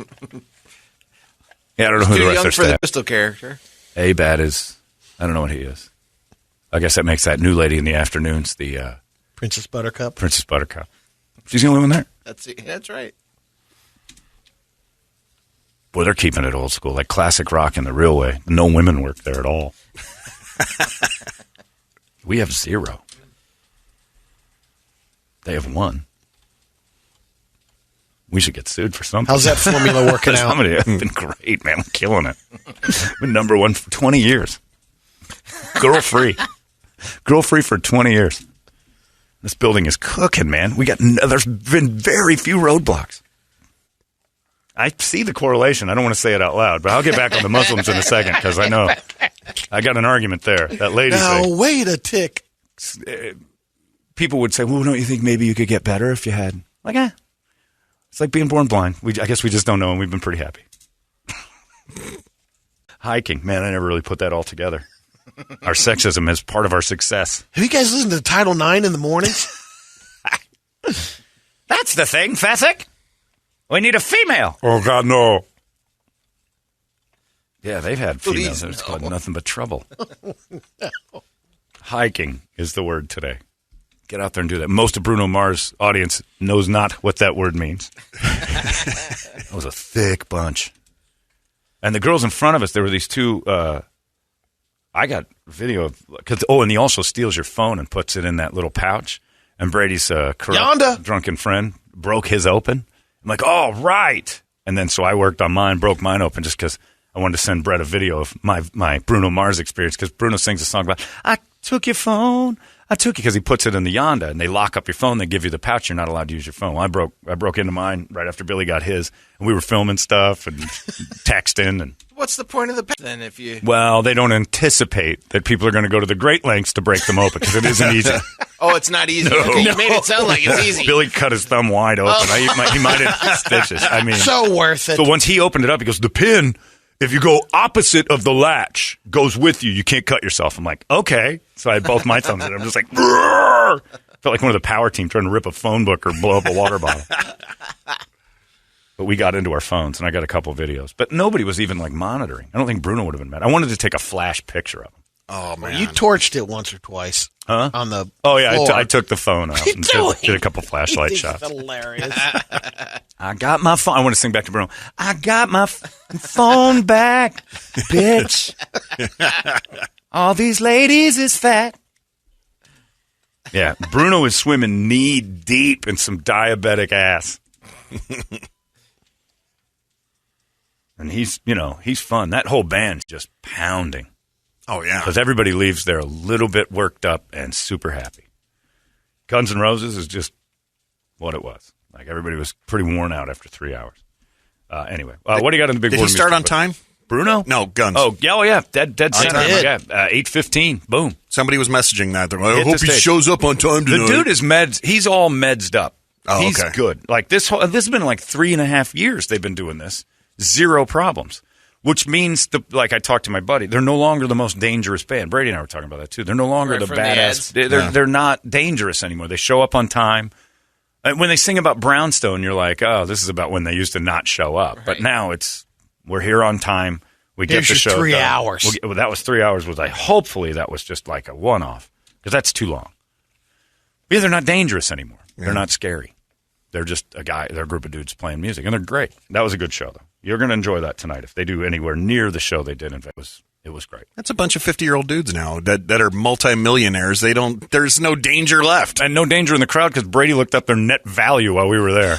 A: I don't know who the
E: Too
A: rest
E: young
A: are.
E: for the Crystal character.
A: A-Bad is, I don't know what he is. I guess that makes that new lady in the afternoons the
G: Princess Buttercup.
A: Princess Buttercup. She's the only one there.
E: That's right.
A: Boy, they're keeping it old school, like classic rock in the real way. No women work there at all. We have 0. They have 1. We should get sued for something.
G: How's that formula working out?
A: Somebody has been great, man. I'm killing it. Been number 1 for 20 years. Girl free. Girl free for 20 years. This building is cooking, man. There's been very few roadblocks. I see the correlation. I don't want to say it out loud, but I'll get back on the Muslims in a second because I know I got an argument there. That lady thing.
G: Wait a tick.
A: People would say, well, don't you think maybe you could get better if you had? Like, it's like being born blind. I guess we just don't know, and we've been pretty happy. Hiking. Man, I never really put that all together. Our sexism is part of our success.
G: Have you guys listened to Title IX in the mornings?
A: That's the thing, Fessick. We need a female.
D: Oh, God, no.
A: Yeah, they've had females that's caused nothing but trouble. No. Hiking is the word today. Get out there and do that. Most of Bruno Mars' audience knows not what that word means. That was a thick bunch. And the girls in front of us, there were these two... I got video of... and he also steals your phone and puts it in that little pouch. And Brady's corrupt, drunken friend broke his open. I'm like, oh, right. And then so I worked on mine, broke mine open just because I wanted to send Brett a video of my Bruno Mars experience because Bruno sings a song about, I took your phone, I took it, because he puts it in the Yonda and they lock up your phone, they give you the pouch, you're not allowed to use your phone. Well, I broke into mine right after Billy got his, and we were filming stuff and texting. And
E: what's the point of the pouch then if you...
A: Well, they don't anticipate that people are going to go to the great lengths to break them open because it isn't easy.
E: Oh, it's not easy. Okay, you made it sound like it's easy.
A: Billy cut his thumb wide open. He might have stitches. I mean,
G: so worth it.
A: So once he opened it up, he goes, the pin, if you go opposite of the latch, goes with you. You can't cut yourself. I'm like, okay. So I had both my thumbs in. I'm just like, brrr! Felt like one of the power team trying to rip a phone book or blow up a water bottle. But we got into our phones, and I got a couple videos. But nobody was even, like, monitoring. I don't think Bruno would have been mad. I wanted to take a flash picture of him.
F: Oh, man.
G: You torched it once or twice.
A: Huh?
G: On the
A: Oh, yeah.
G: floor.
A: I took the phone out and did a couple flashlight
G: He's
A: shots.
G: hilarious.
A: I got my phone. I want to sing back to Bruno. I got my phone back, bitch. All these ladies is fat. Yeah, Bruno is swimming knee deep in some diabetic ass. And he's fun. That whole band's just pounding.
F: Oh, yeah.
A: Because everybody leaves there a little bit worked up and super happy. Guns N' Roses is just what it was. Like, everybody was pretty worn out after 3 hours. Anyway, what do you got in the big board?
F: Did he start on time?
A: Bruno?
F: No, Guns.
A: Oh, yeah. Dead center.
G: time.
A: Yeah, 8:15. Boom.
F: Somebody was messaging that. They're like, I
A: Hit
F: hope
A: the
F: he
A: stage.
F: shows up on time tonight.
A: The dude is meds. He's all medsed up.
F: Oh,
A: he's
F: okay.
A: good. Like, this has been like 3.5 years they've been doing this. Zero problems. Which means, like I talked to my buddy, they're no longer the most dangerous band. Brady and I were talking about that, too. They're no longer
E: Right,
A: the
E: from the
A: badass.
E: ads.
A: They're not dangerous anymore. They show up on time. And when they sing about Brownstone, you're like, oh, this is about when they used to not show up. But now we're here on time. We
G: Here's
A: get the
G: your
A: show
G: 3
A: done.
G: hours.
A: Well, that was 3 hours. Hopefully that was just like a one-off, because that's too long. But they're not dangerous anymore. They're not scary. They're just they're a group of dudes playing music, and they're great. That was a good show, though. You're going to enjoy that tonight if they do anywhere near the show they did. In fact, it was great.
F: That's a bunch of 50-year-old dudes now that are multimillionaires. There's no danger left.
A: And no danger in the crowd because Brady looked up their net value while we were there.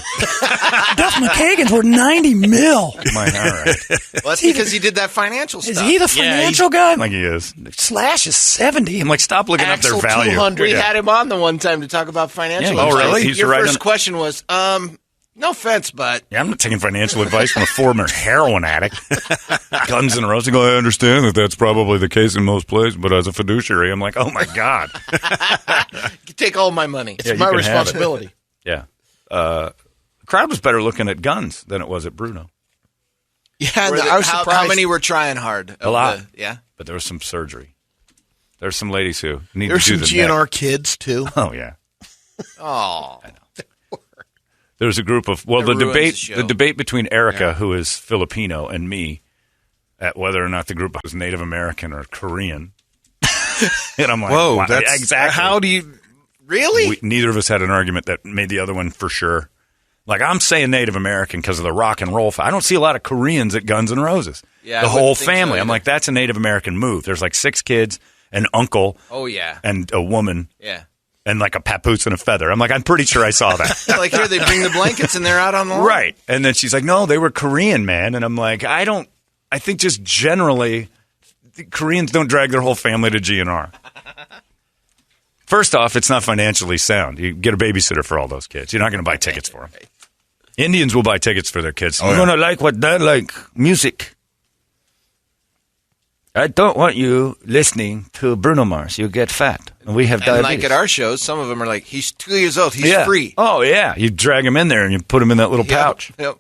I: Duff McKagan's worth $90 million.
A: I'm like, all right.
E: Well, that's because he did that financial
I: Is
E: stuff.
I: he the financial guy?
A: Like he is.
I: Slash is 70.
A: I'm like, stop looking up their
G: Axel
A: value.
G: 200.
E: We had him on the one time to talk about financial.
A: Yeah,
E: advice.
A: really? He's
E: Your
A: right
E: first
A: on-
E: question was, no offense, but
A: Yeah, I'm not taking financial advice from a former heroin addict. Guns N' Roses. I understand that that's probably the case in most places, but as a fiduciary, I'm like, oh my God.
E: you take all my money.
G: It's
A: Yeah, you
G: my
A: can have it.
G: responsibility.
A: Yeah. The crowd was better looking at Guns than it was at Bruno.
G: Yeah, and
E: Were
G: I was
E: how
G: surprised.
E: many were trying hard?
A: A lot.
E: Yeah.
A: But there was some surgery. There's some ladies who need
G: There's
A: to do
G: some
A: the
G: GNR
A: neck.
G: kids, too.
A: Oh, yeah.
E: Oh.
A: There's a group of
E: That ruins the show.
A: the debate between Erica, who is Filipino, and me at whether or not the group was Native American or Korean. And I'm like,
F: Whoa,
A: wow,
F: that's
A: exactly.
F: How do you?
E: Really?
A: Neither of us had an argument that made the other one for sure. Like, I'm saying Native American because of the rock and roll. I don't see a lot of Koreans at Guns N' Roses.
E: Yeah,
A: the
E: I
A: whole
E: wouldn't think so
A: family. I'm
E: either.
A: like, that's a Native American move. There's like 6 kids, an uncle,
E: Oh, yeah.
A: and a woman,
E: Yeah.
A: and like a papoose and a feather. I'm like, I'm pretty sure I saw that.
E: Like here, they bring the blankets and they're out on the lawn.
A: Right. And then she's like, no, they were Korean, man. And I'm like, I think just generally, the Koreans don't drag their whole family to GNR. First off, it's not financially sound. You get a babysitter for all those kids. You're not going to buy tickets for them. Indians will buy tickets for their kids. You're going to like what they like, music. I don't want you listening to Bruno Mars. You get fat. And we have
E: And
A: diabetes.
E: like at our shows, some of them are like, he's 2 years old. He's free.
A: Oh, yeah. You drag him in there and you put him in that little pouch.
E: Yep.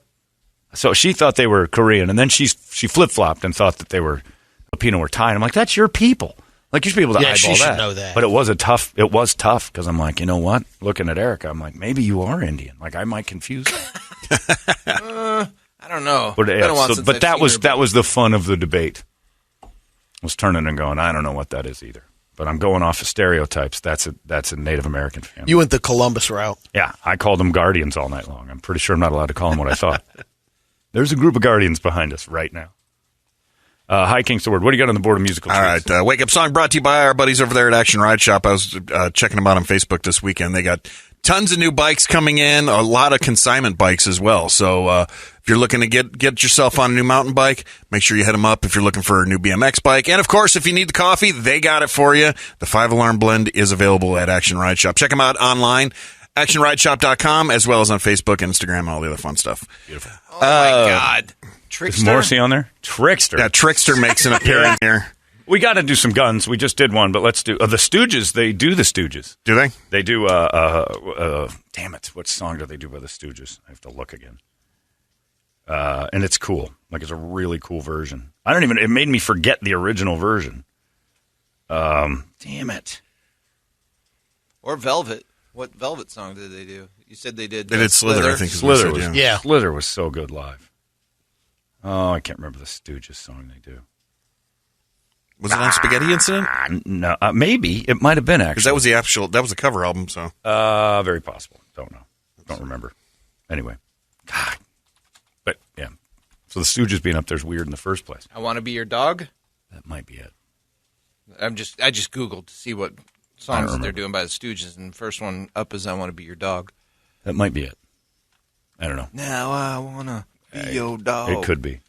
A: So she thought they were Korean, and then she flip-flopped and thought that they were Filipino or Thai. And I'm like, that's your people. Like, you should be able to
G: Yeah,
A: eyeball
G: she should
A: that.
G: know that.
A: But it was tough because I'm like, you know what? Looking at Erica, I'm like, maybe you are Indian. Like, I might confuse her.
E: I don't know.
A: But,
E: Been a while since I've
A: that
E: seen
A: was
E: her,
A: that was the fun of the debate. Was turning and going, I don't know what that is either. But I'm going off of stereotypes. That's a Native American family.
G: You went the Columbus route.
A: Yeah, I called them Guardians all night long. I'm pretty sure I'm not allowed to call them what I thought. There's a group of Guardians behind us right now. Hi, King Sword. What do you got on the board of musical
F: All
A: treats?
F: right, Wake Up Song brought to you by our buddies over there at Action Ride Shop. I was checking them out on Facebook this weekend. They got tons of new bikes coming in, a lot of consignment bikes as well. So if you're looking to get yourself on a new mountain bike, make sure you hit them up if you're looking for a new BMX bike. And, of course, if you need the coffee, they got it for you. The 5-Alarm Blend is available at Action Ride Shop. Check them out online, actionrideshop.com, as well as on Facebook, Instagram, and all the other fun stuff.
A: Beautiful.
E: Oh, my God. Trickster?
A: Is Morissey on there? Trickster.
F: Yeah, Trickster makes an appearance here.
A: We got to do some guns. We just did one, but let's do the Stooges. They do the Stooges.
F: Do they?
A: They do. Damn it! What song do they do by the Stooges? I have to look again. And it's cool. Like, it's a really cool version. It made me forget the original version. Damn it.
E: Or Velvet. What Velvet song did they do? You said they did.
F: They did Slither, I think. is what
A: Slither
F: they
A: was,
F: said,
G: Yeah.
A: Slither was so good live. Oh, I can't remember the Stooges song they do.
F: Was it on Spaghetti Incident?
A: No, maybe. It might have been, actually.
F: Because that was the cover album, so.
A: Very possible. Don't know. Don't remember. Anyway. God. But, yeah. So the Stooges being up there is weird in the first place.
E: I Want to Be Your Dog?
A: That might be it.
E: I just Googled to see what songs that they're doing by the Stooges, and the first one up is I Want to Be Your Dog.
A: That might be it. I don't know.
E: Now I want to be your dog.
A: It could be.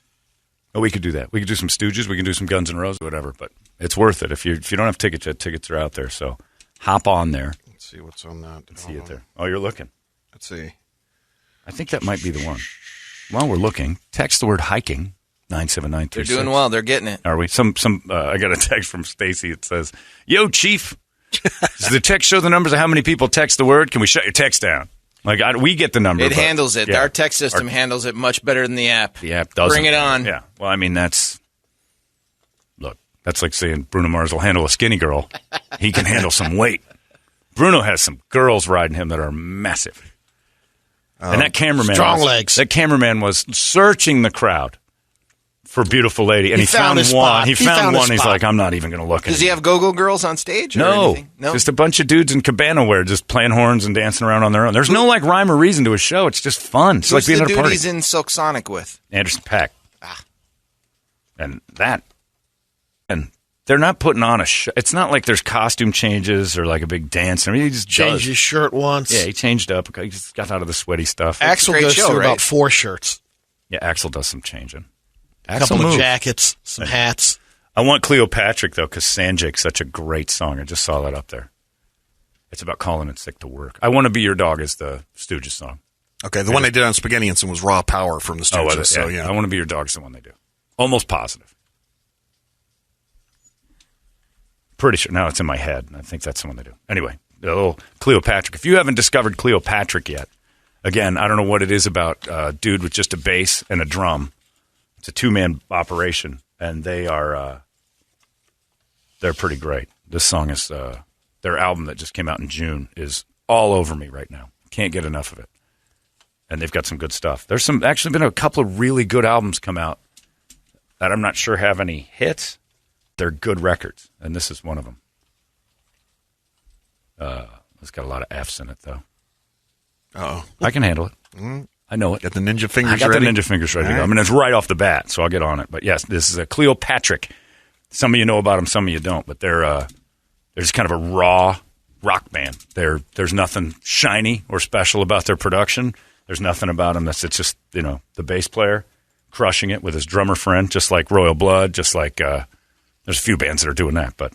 A: Oh, we could do that. We could do some Stooges. We can do some Guns N' Roses, whatever. But it's worth it. If you don't have tickets yet, tickets are out there. So hop on there.
F: Let's see what's on that.
A: Let's see it there. Oh, you're looking.
F: Let's see.
A: I think that might be the one. While we're looking, text the word hiking, 97936.
E: They're doing well. They're getting it.
A: Are we? I got a text from Stacy. It says, "Yo, Chief, does the text show the numbers of how many people text the word? Can we shut your text down?" Like, we get the number.
E: It handles it. Yeah. Our text system handles it much better than the app.
A: The app doesn't.
E: Bring it on.
A: Yeah. Well, I mean, that's like saying Bruno Mars will handle a skinny girl. He can handle some weight. Bruno has some girls riding him that are massive. And that cameraman,
G: strong legs.
A: That cameraman was searching the crowd for beautiful lady, and he found one.
G: Spot.
A: He found one. He's like, I'm not even going to look at it.
E: Does he have go-go girls on stage? Or
A: no,
E: anything? No,
A: just a bunch of dudes in cabana wear, just playing horns and dancing around on their own. There's no like rhyme or reason to his show. It's just fun. It's like being at a party.
E: Who's the dude he's in Silk Sonic with?
A: Anderson .Paak. And they're not putting on a show. It's not like there's costume changes or like a big dance. I mean, he just
G: changed his shirt once.
A: Yeah, he changed up. He just got out of the sweaty stuff.
G: Axl goes through about 4 shirts.
A: Yeah, Axl does some changing.
G: A couple of jackets, some hats.
A: I want Cleopatra, though, because Sanjay's such a great song. I just saw that up there. It's about calling in sick to work. I Want to Be Your Dog is the Stooges song.
F: Okay, the one they did on Spaghetti Incident was Raw Power from the Stooges. So, yeah.
A: I Want to Be Your Dog is the one they do. Almost positive. Pretty sure. Now it's in my head. I think that's the one they do. Anyway, a little Cleopatra. If you haven't discovered Cleopatra yet, again, I don't know what it is about a dude with just a bass and a drum. It's a 2-man operation, and they're pretty great. This song is their album that just came out in June is all over me right now. Can't get enough of it. And they've got some good stuff. There's actually been a couple of really good albums come out that I'm not sure have any hits. They're good records, and this is one of them. It's got a lot of F's in it, though.
F: Uh-oh.
A: I can handle it. I know it.
F: Got the ninja fingers ready?
A: I got the ninja fingers ready to go. I mean, it's right off the bat, so I'll get on it. But, yes, this is a Cleopatra. Some of you know about them, some of you don't. But they're just kind of a raw rock band. There's nothing shiny or special about their production. There's nothing about them it's just, the bass player crushing it with his drummer friend, just like Royal Blood, just like there's a few bands that are doing that, but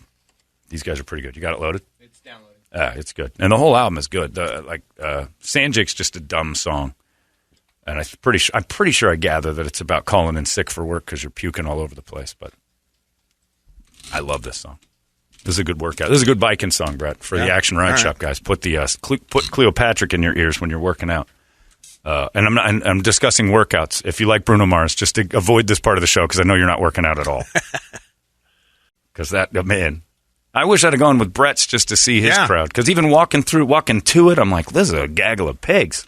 A: these guys are pretty good. You got it loaded?
E: It's downloaded.
A: It's good. And the whole album is good. Sanjay's just a dumb song. And I'm pretty sure I gather that it's about calling in sick for work because you're puking all over the place. But I love this song. This is a good workout. This is a good biking song, Brett, for the Action Ride Shop guys. Put Cleopatra in your ears when you're working out. And I'm discussing workouts. If you like Bruno Mars, just to avoid this part of the show because I know you're not working out at all. Because man, I wish I'd have gone with Brett's just to see his crowd. Because even walking to it, I'm like, this is a gaggle of pigs,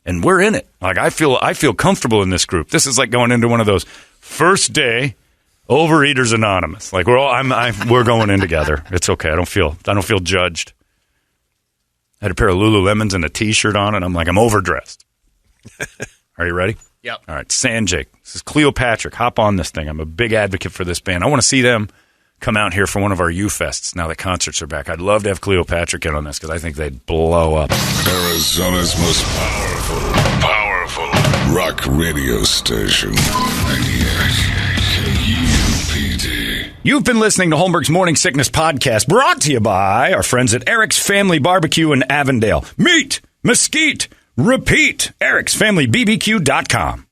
A: and we're in it. Like I feel comfortable in this group. This is like going into one of those first day Overeaters Anonymous. Like we're going in together. It's okay. I don't feel judged. I had a pair of Lululemons and a T-shirt on, and I'm like, I'm overdressed. Are you ready?
E: Yep.
A: All right, Sanjay. This is Cleopatra. Hop on this thing. I'm a big advocate for this band. I want to see them come out here for one of our U-Fests now that concerts are back. I'd love to have Cleopatra get on this because I think they'd blow up.
J: Arizona's most powerful rock radio station. KUPD.
A: You've been listening to Holmberg's Morning Sickness Podcast, brought to you by our friends at Eric's Family Barbecue in Avondale. Meet, mesquite, repeat. Eric'sFamilyBBQ.com.